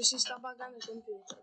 Si sta buggando il computer.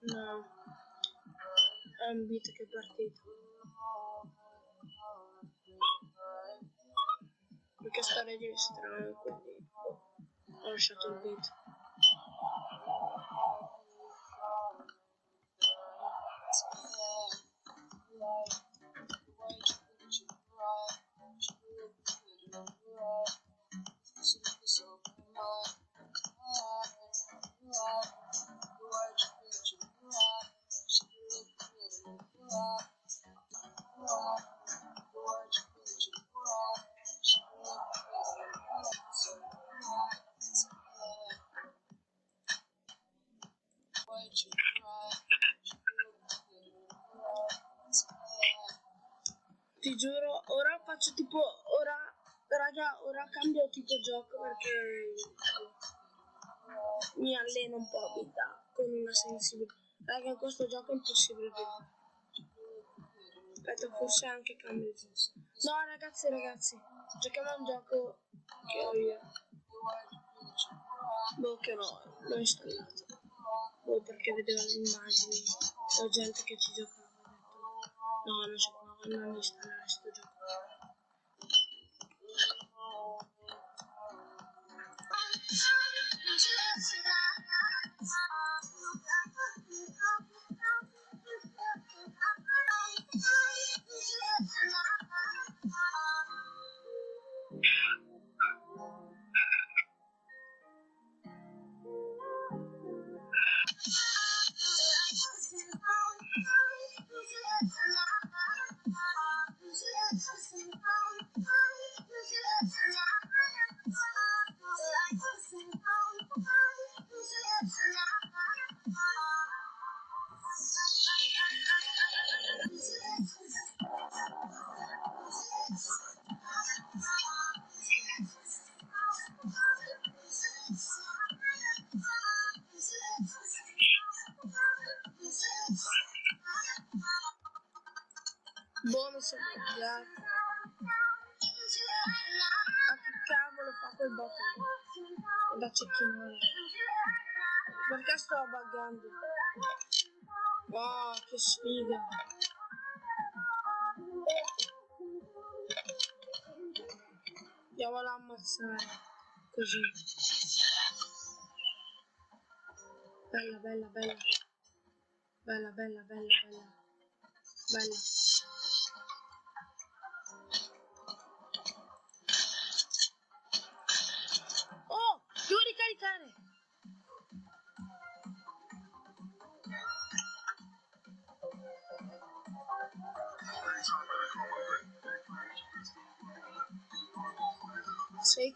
No, è un beat che è partito. Perché sta registrando, quindi ho lasciato il beat. Ti giuro, ora faccio tipo, raga, ora cambio tipo gioco perché mi alleno un po' la vita con una sensibilità. Raga, in questo gioco è impossibile vedere. Aspetta, forse anche cambio il gioco. No, ragazzi, giochiamo a un gioco che ho io. Boh, che l'ho installato. Boh, perché vedevo le immagini, la gente che ci giocava. No, non si può, non installare questo gioco. Boh, mi sono cambiato. Ma che cavolo fa quel botto? Da cecchinare. Perché sto buggando? Oh, che sfiga. Andiamola a ammazzare. Così. Bella, bella, bella. Bella, bella, bella, bella. Bella. Oh, devo ricaricare. Sì.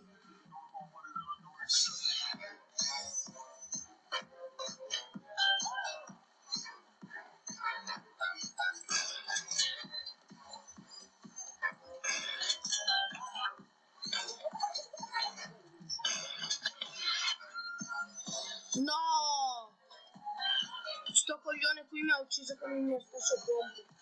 No! Sto coglione qui mi ha ucciso con il mio stesso pompo.